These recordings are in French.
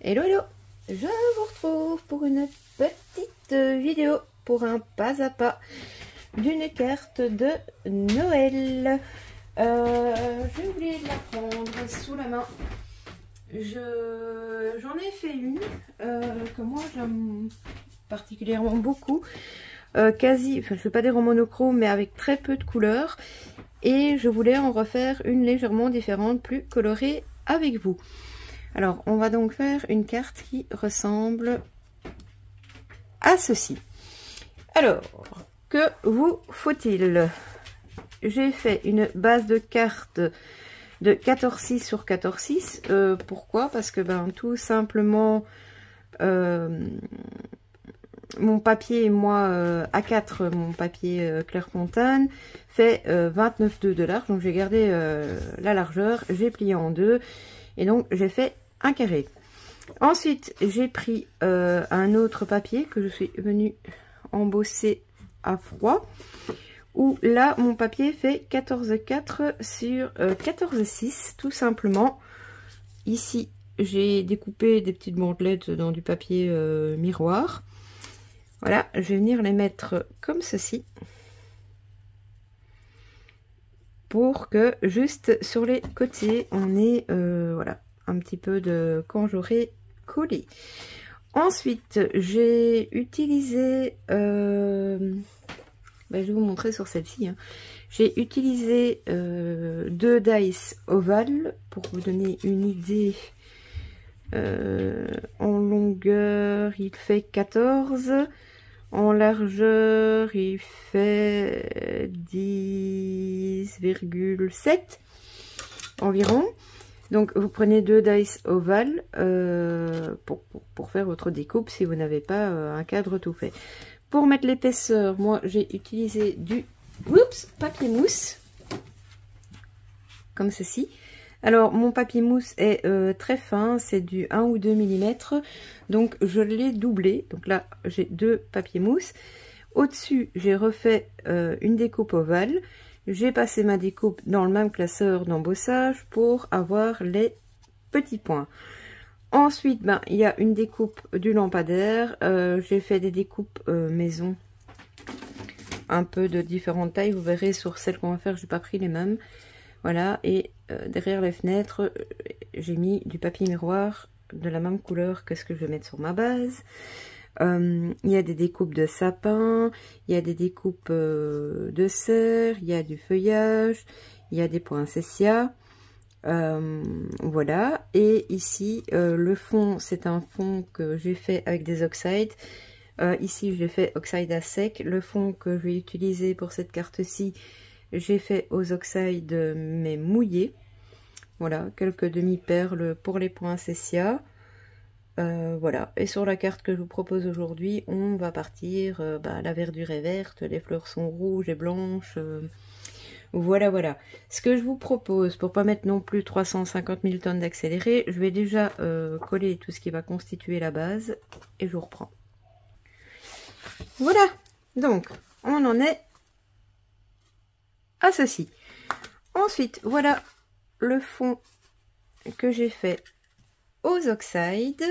Hello hello, je vous retrouve pour une petite vidéo pour un pas à pas d'une carte de Noël. J'ai oublié de la prendre sous la main. J'en ai fait une que moi j'aime particulièrement beaucoup. Je ne vais pas dire en monochrome, mais avec très peu de couleurs. Et je voulais en refaire une légèrement différente, plus colorée avec vous. Alors, on va donc faire une carte qui ressemble à ceci. Alors, que vous faut-il? J'ai fait une base de cartes de 14,6 sur 14,6. Pourquoi? Parce que tout simplement, mon papier, moi, A4, mon papier Clairefontaine, fait 29,2 de large. Donc, j'ai gardé la largeur, j'ai plié en deux. Et donc, j'ai fait un carré. Ensuite, j'ai pris un autre papier que je suis venue embosser à froid. Où là, mon papier fait 14,4 sur 14,6, tout simplement. Ici, j'ai découpé des petites bandelettes dans du papier miroir. Voilà, je vais venir les mettre comme ceci. Pour que juste sur les côtés on ait voilà un petit peu de quand j'aurai collé. Ensuite j'ai utilisé je vais vous montrer sur celle-ci, hein. J'ai utilisé 2 dice ovales pour vous donner une idée. En longueur il fait 14. En largeur, il fait 10,7 environ. Donc, vous prenez 2 dice ovales pour faire votre découpe si vous n'avez pas un cadre tout fait. Pour mettre l'épaisseur, moi, j'ai utilisé du papier mousse, comme ceci. Alors, mon papier mousse est très fin, c'est du 1 ou 2 mm. Donc, je l'ai doublé. Donc là, j'ai 2 papiers mousse. Au-dessus, j'ai refait une découpe ovale. J'ai passé ma découpe dans le même classeur d'embossage pour avoir les petits points. Ensuite, il y a une découpe du lampadaire. J'ai fait des découpes maison. Un peu de différentes tailles. Vous verrez sur celles qu'on va faire, je n'ai pas pris les mêmes. Voilà, et derrière les fenêtres, j'ai mis du papier miroir de la même couleur que ce que je vais mettre sur ma base. Il y a des découpes de sapin, il y a des découpes de cerf, il y a du feuillage, il y a des poinsettias. Voilà, et ici, le fond, c'est un fond que j'ai fait avec des oxydes. Ici, j'ai fait oxyde à sec. Le fond que je vais utiliser pour cette carte-ci, j'ai fait aux oxydes mais mouillés. Voilà, quelques demi-perles pour les poinsettias. Voilà, et sur la carte que je vous propose aujourd'hui, on va partir, la verdure est verte, les fleurs sont rouges et blanches. Voilà, voilà. Ce que je vous propose, pour pas mettre non plus 350 000 tonnes d'accéléré, je vais déjà coller tout ce qui va constituer la base et je vous reprends. Voilà, donc on en est à ceci. Ensuite, voilà le fond que j'ai fait aux oxydes.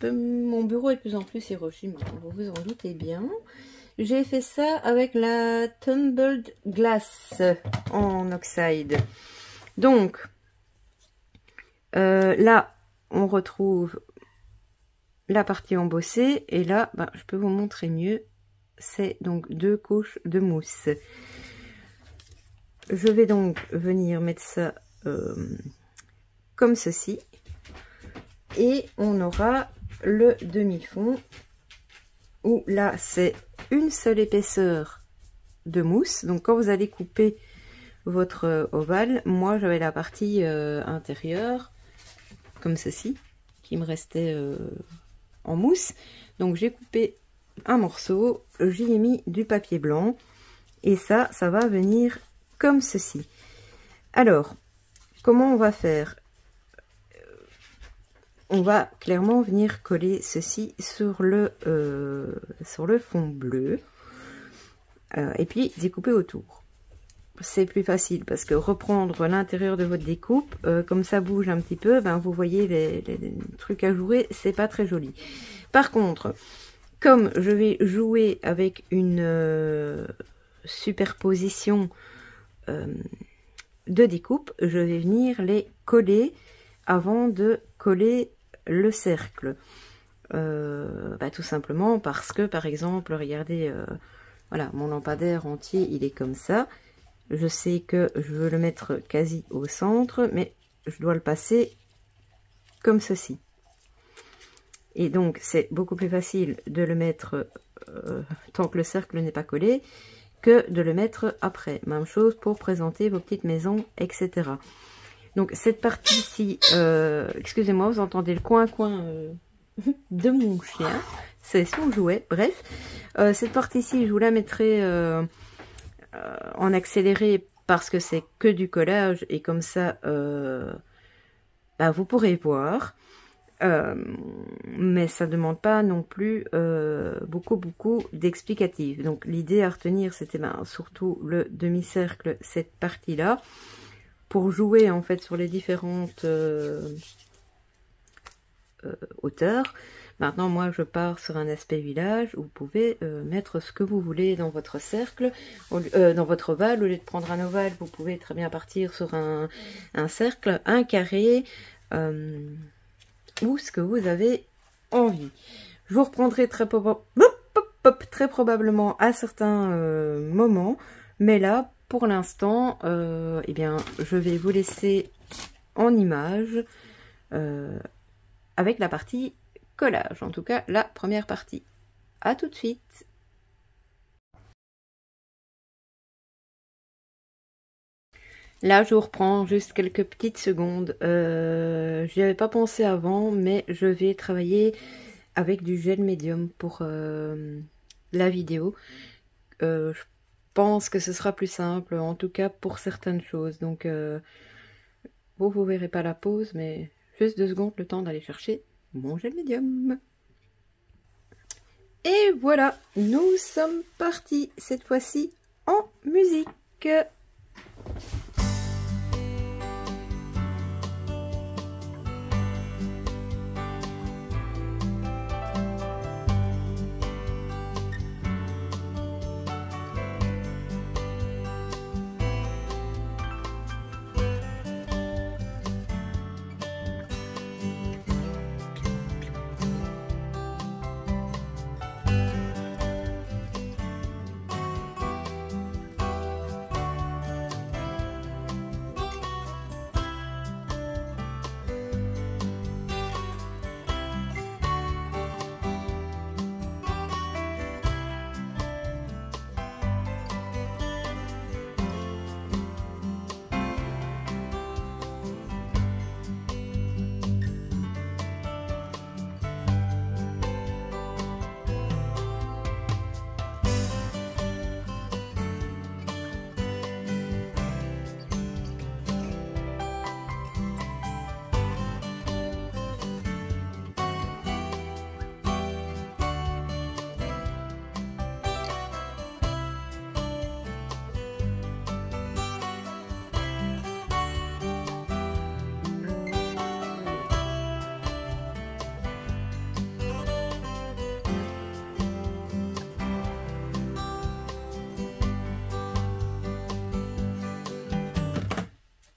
Mon bureau est de plus en plus érogé, vous vous en doutez bien. J'ai fait ça avec la Tumbled Glass en oxyde. Donc, là, on retrouve la partie embossée. Et là, je peux vous montrer mieux. C'est donc 2 couches de mousse. Je vais donc venir mettre ça comme ceci. Et on aura le demi-fond où là c'est une seule épaisseur de mousse. Donc quand vous allez couper votre ovale, moi j'avais la partie intérieure comme ceci qui me restait en mousse. Donc j'ai coupé un morceau, j'y ai mis du papier blanc et ça va venir comme ceci. Alors, comment on va faire? On va clairement venir coller ceci sur le fond bleu et puis découper autour. c'est plus facile parce que reprendre l'intérieur de votre découpe, comme ça bouge un petit peu, ben vous voyez les trucs à jouer, c'est pas très joli. Par contre, comme je vais jouer avec une superposition de découpe, je vais venir les coller avant de coller le cercle. Tout simplement parce que, par exemple, regardez, voilà, mon lampadaire entier, il est comme ça. Je sais que je veux le mettre quasi au centre, mais je dois le passer comme ceci. Et donc, c'est beaucoup plus facile de le mettre tant que le cercle n'est pas collé, que de le mettre après. Même chose pour présenter vos petites maisons, etc. Donc, cette partie-ci, excusez-moi, vous entendez le coin-coin de mon chien. C'est son jouet, bref. Cette partie-ci, je vous la mettrai en accéléré parce que c'est que du collage et comme ça vous pourrez voir, mais ça ne demande pas non plus beaucoup d'explicatifs. Donc l'idée à retenir, c'était surtout le demi-cercle, cette partie là, pour jouer en fait sur les différentes hauteurs. Maintenant, moi, je pars sur un aspect village où vous pouvez mettre ce que vous voulez dans votre cercle, dans votre ovale. Au lieu de prendre un ovale, vous pouvez très bien partir sur un cercle, un carré, ou ce que vous avez envie. Je vous reprendrai très probablement à certains moments, mais là, pour l'instant, eh bien, je vais vous laisser en image avec la partie collage, en tout cas la première partie. À tout de suite. Là, je vous reprends juste quelques petites secondes. J'y avais pas pensé avant, mais je vais travailler avec du gel médium pour la vidéo. Je pense que ce sera plus simple, en tout cas pour certaines choses. Donc, vous verrez pas la pause, mais juste 2 secondes, le temps d'aller chercher mon gel médium. Et voilà, nous sommes partis cette fois-ci en musique.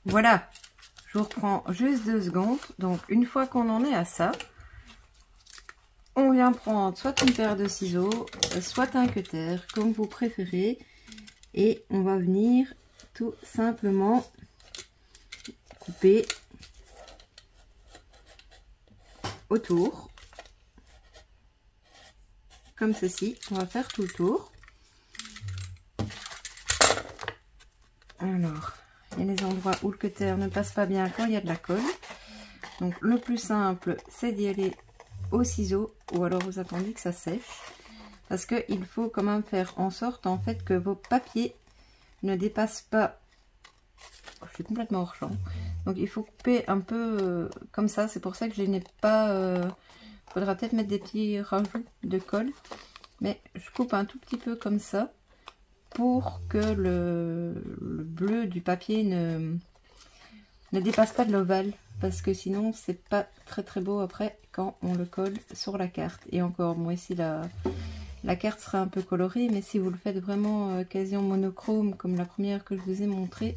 Voilà, je vous reprends juste 2 secondes. Donc, une fois qu'on en est à ça, on vient prendre soit une paire de ciseaux, soit un cutter, comme vous préférez. Et on va venir tout simplement couper autour. Comme ceci, on va faire tout le tour. Alors... il y a les endroits où le cutter ne passe pas bien quand il y a de la colle. Donc le plus simple, c'est d'y aller au ciseau ou alors vous attendez que ça sèche. Parce qu'il faut quand même faire en sorte en fait que vos papiers ne dépassent pas. Oh, je suis complètement hors champ. Donc il faut couper un peu comme ça. C'est pour ça que je n'ai pas... faudra peut-être mettre des petits rajouts de colle. Mais je coupe un tout petit peu comme ça. pour que le bleu du papier ne dépasse pas de l'ovale, parce que sinon c'est pas très très beau après quand on le colle sur la carte. Et encore, moi ici la carte sera un peu colorée, mais si vous le faites vraiment quasi en monochrome comme la première que je vous ai montré,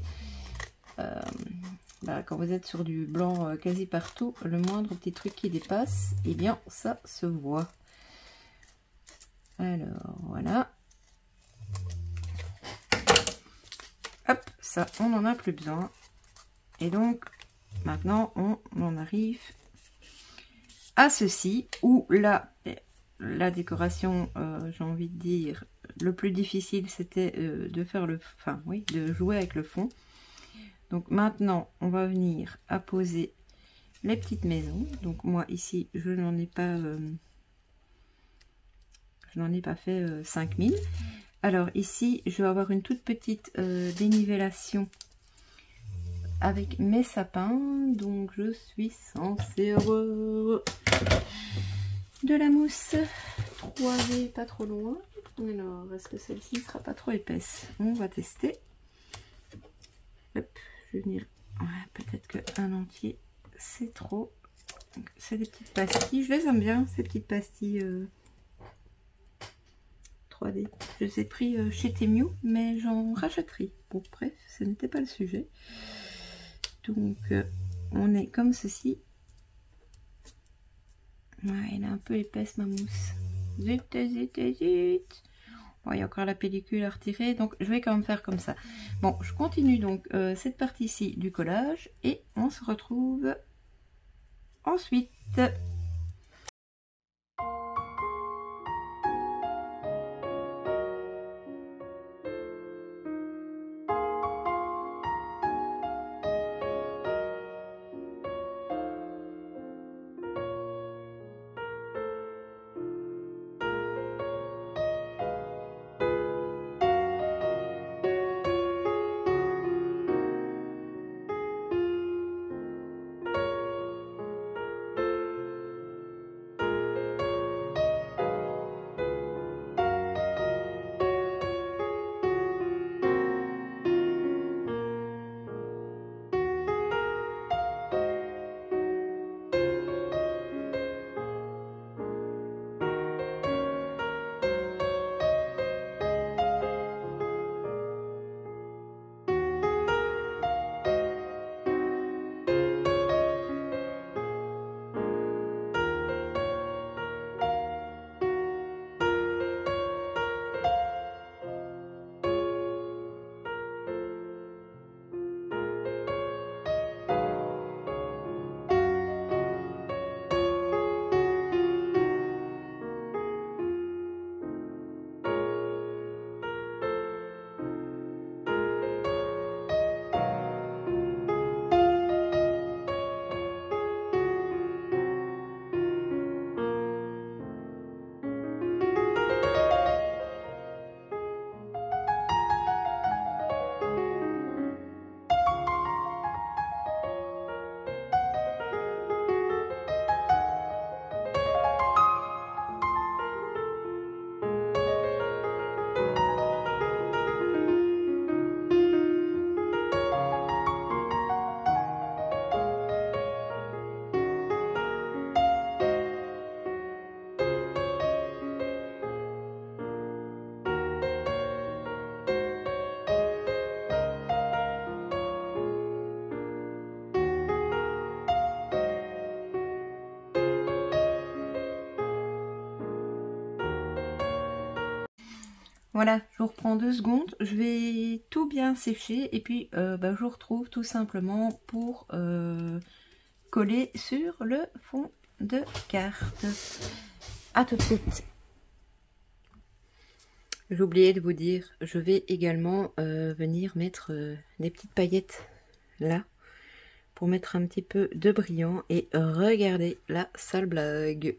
quand vous êtes sur du blanc quasi partout, le moindre petit truc qui dépasse, eh bien ça se voit. Alors voilà, hop, ça on n'en a plus besoin. Et donc maintenant on en arrive à ceci, où la décoration, j'ai envie de dire, le plus difficile c'était de faire de jouer avec le fond. Donc maintenant on va venir apposer les petites maisons. Donc moi ici je n'en ai pas fait 5000. Alors ici je vais avoir une toute petite dénivellation avec mes sapins, donc je suis censée avoir de la mousse 3V pas trop loin. Alors est-ce que celle-ci sera pas trop épaisse? On va tester. Hop, je vais venir, ouais, peut-être qu'un entier c'est trop. C'est des petites pastilles, je les aime bien ces petites pastilles 3D. Je les ai pris chez Temu, mais j'en rachèterai. Bon bref, ce n'était pas le sujet. Donc on est comme ceci. Ouais, elle est un peu épaisse ma mousse. Zut, zut, zut. Bon, il y a encore la pellicule à retirer, donc je vais quand même faire comme ça. Bon, je continue donc cette partie-ci du collage et on se retrouve ensuite. Voilà, je vous reprends 2 secondes, je vais tout bien sécher et puis je vous retrouve tout simplement pour coller sur le fond de carte. A tout de suite. J'ai oublié de vous dire, je vais également venir mettre des petites paillettes là pour mettre un petit peu de brillant et regardez la sale blague.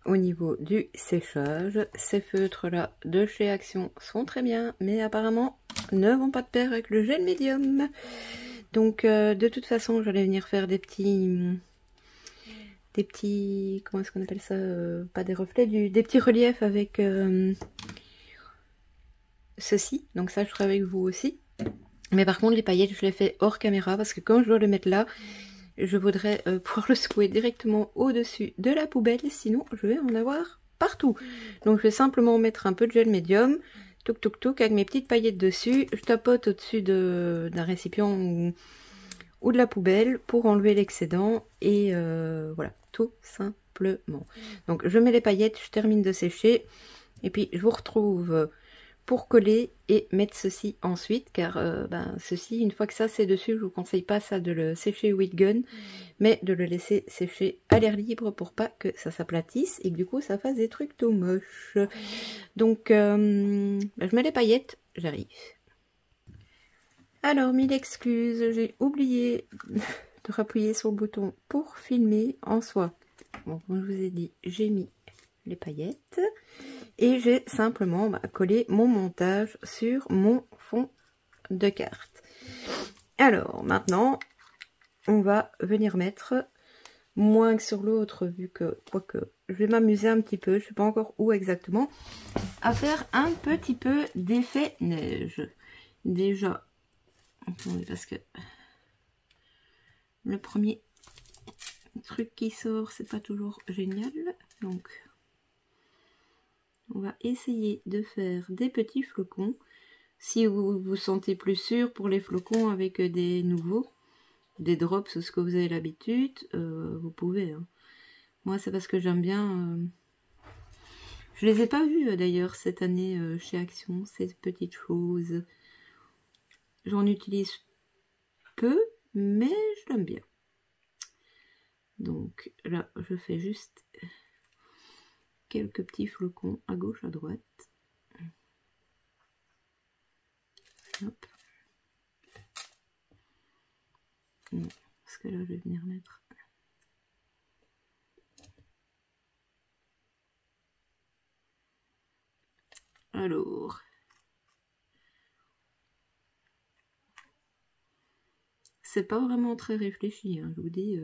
Au niveau du séchage, ces feutres là de chez Action sont très bien, mais apparemment ne vont pas de pair avec le gel médium. Donc de toute façon j'allais venir faire des petits comment est-ce qu'on appelle ça, pas des reflets, des petits reliefs avec ceci. Donc ça, je ferai avec vous aussi. Mais par contre, les paillettes, je les fais hors caméra parce que quand je dois le mettre là, je voudrais pouvoir le secouer directement au-dessus de la poubelle. Sinon, je vais en avoir partout. Donc, je vais simplement mettre un peu de gel médium. Toc, toc, toc, avec mes petites paillettes dessus. Je tapote au-dessus d'un récipient ou de la poubelle pour enlever l'excédent. Et voilà, tout simplement. Donc, je mets les paillettes, je termine de sécher. Et puis, je vous retrouve pour coller et mettre ceci ensuite, car ceci, une fois que ça c'est dessus, je vous conseille pas ça de le sécher with gun, mais de le laisser sécher à l'air libre pour pas que ça s'aplatisse et que du coup ça fasse des trucs tout moches. Donc je mets les paillettes, j'arrive. Alors, mille excuses, j'ai oublié de rappuyer sur le bouton pour filmer en soi. Bon, comme je vous ai dit, j'ai mis les paillettes. Et j'ai simplement collé mon montage sur mon fond de carte. Alors, maintenant, on va venir mettre, moins que sur l'autre, vu que, quoique, je vais m'amuser un petit peu, je ne sais pas encore où exactement, à faire un petit peu d'effet neige. Déjà, attendez, parce que le premier truc qui sort, c'est pas toujours génial, donc... On va essayer de faire des petits flocons. Si vous vous sentez plus sûr pour les flocons avec des nouveaux, des drops ou ce que vous avez l'habitude, vous pouvez. Hein. Moi, c'est parce que j'aime bien... Je les ai pas vus d'ailleurs cette année chez Action, ces petites choses. J'en utilise peu, mais je l'aime bien. Donc là, je fais juste quelques petits flocons à gauche, à droite. Hop. Non, parce que là, je vais venir mettre... Alors... C'est pas vraiment très réfléchi, hein, je vous dis.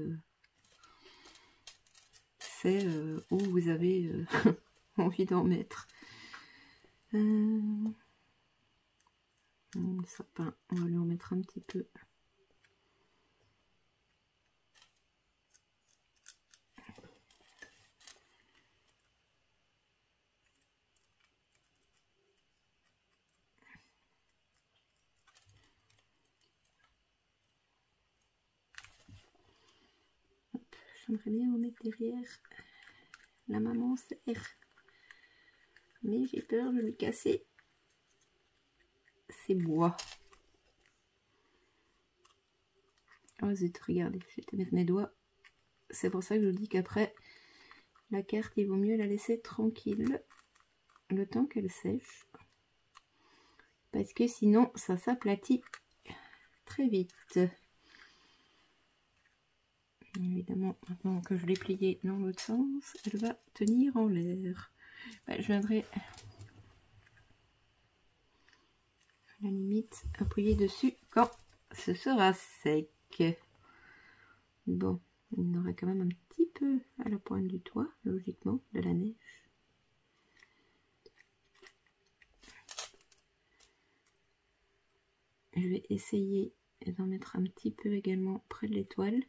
C'est où vous avez envie d'en mettre. Le sapin, on va lui en mettre un petit peu. J'aimerais bien en mettre derrière la maman serre. Mais j'ai peur de lui casser ses bois. Oh zut, regardez, je vais te mettre mes doigts. C'est pour ça que je vous dis qu'après, la carte, il vaut mieux la laisser tranquille le temps qu'elle sèche. Parce que sinon, ça s'aplatit très vite. Évidemment, maintenant que je l'ai pliée dans l'autre sens, elle va tenir en l'air. Je viendrai à la limite appuyer dessus quand ce sera sec. Bon, il y en aura quand même un petit peu à la pointe du toit, logiquement, de la neige. Je vais essayer d'en mettre un petit peu également près de l'étoile.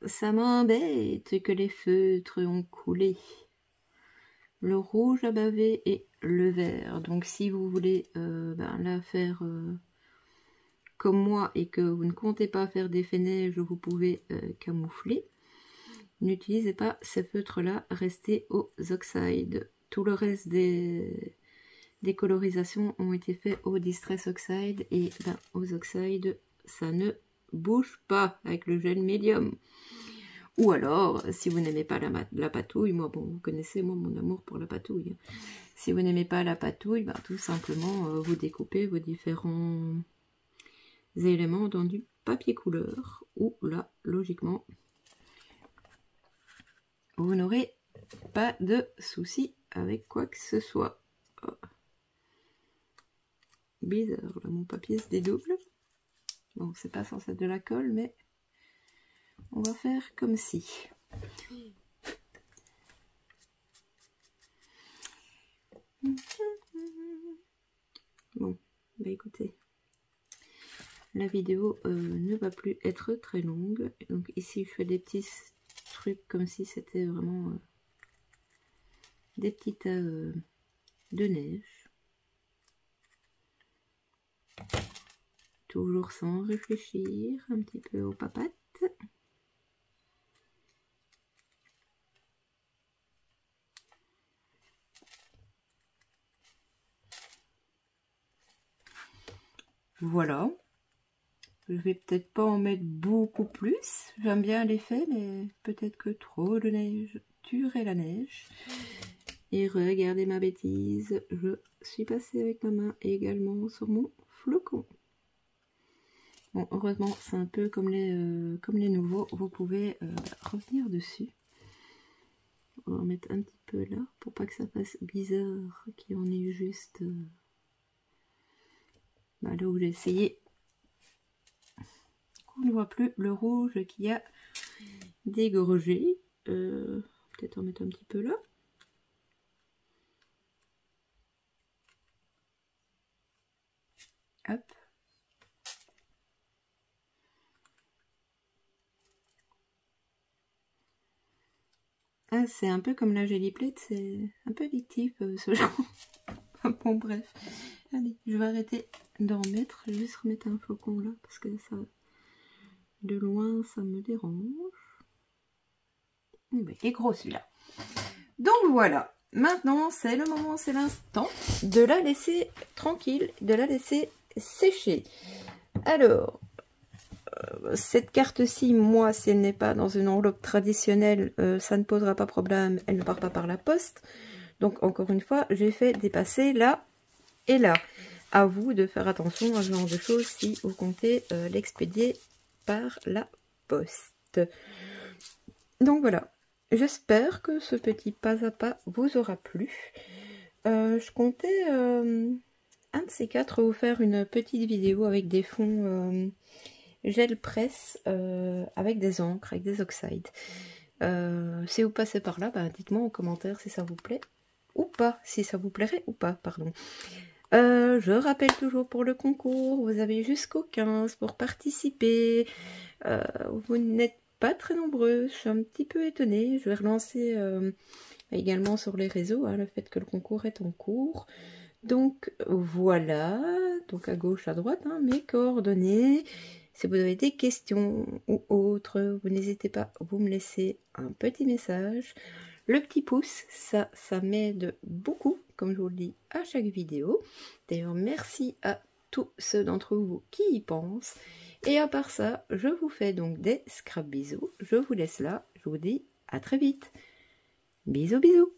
Ça m'embête que les feutres ont coulé. Le rouge a bavé et le vert. Donc si vous voulez la faire comme moi et que vous ne comptez pas faire d'effet neige, vous pouvez camoufler. N'utilisez pas ces feutres-là, restez aux oxydes. Tout le reste des colorisations ont été faits au Distress Oxide et aux oxydes, ça ne bouge pas avec le gel médium. Ou alors, si vous n'aimez pas la patouille, moi, bon, vous connaissez moi mon amour pour la patouille. Si vous n'aimez pas la patouille, tout simplement, vous découpez vos différents éléments dans du papier couleur. Ou là, logiquement, vous n'aurez pas de souci avec quoi que ce soit. Oh. Bizarre, là, mon papier se dédouble. Bon, c'est pas censé être de la colle, mais on va faire comme si. Bon, bah écoutez, la vidéo ne va plus être très longue. Donc ici, je fais des petits trucs comme si c'était vraiment des petits tas de neige. Toujours sans réfléchir, un petit peu aux papates. Voilà. Je vais peut-être pas en mettre beaucoup plus. J'aime bien l'effet, mais peut-être que trop de neige tuerait la neige. Et regardez ma bêtise, je suis passée avec ma main également sur mon flocon. Bon, heureusement, c'est un peu comme les nouveaux, vous pouvez revenir dessus. On va en mettre un petit peu là, pour pas que ça fasse bizarre, qu'il y en ait juste là où j'ai essayé. On ne voit plus le rouge qui a dégorgé. Peut-être en mettre un petit peu là. Hop. Ah, c'est un peu comme la Jelly Plate, c'est un peu addictif ce genre. Bon, bref. Allez, je vais arrêter d'en mettre. Je vais juste remettre un flocon là parce que ça, de loin, ça me dérange. Il est gros celui-là. Donc voilà. Maintenant, c'est le moment, c'est l'instant de la laisser tranquille, de la laisser sécher. Alors, cette carte-ci, moi, si elle n'est pas dans une enveloppe traditionnelle, ça ne posera pas problème, elle ne part pas par la poste. Donc, encore une fois, j'ai fait dépasser là et là. À vous de faire attention à ce genre de choses si vous comptez l'expédier par la poste. Donc voilà, j'espère que ce petit pas à pas vous aura plu. Je comptais un de ces quatre vous faire une petite vidéo avec des fonds gel presse avec des encres, avec des oxydes. Si vous passez par là, bah, dites-moi en commentaire si ça vous plaît ou pas, si ça vous plairait ou pas, pardon. Je rappelle toujours pour le concours, vous avez jusqu'au 15 pour participer. Vous n'êtes pas très nombreux, je suis un petit peu étonnée. Je vais relancer également sur les réseaux le fait que le concours est en cours. Donc voilà, donc à gauche, à droite, mes coordonnées. Si vous avez des questions ou autres, vous n'hésitez pas, vous me laissez un petit message. Le petit pouce, ça m'aide beaucoup, comme je vous le dis à chaque vidéo. D'ailleurs, merci à tous ceux d'entre vous qui y pensent. Et à part ça, je vous fais donc des scrap bisous. Je vous laisse là, je vous dis à très vite. Bisous, bisous.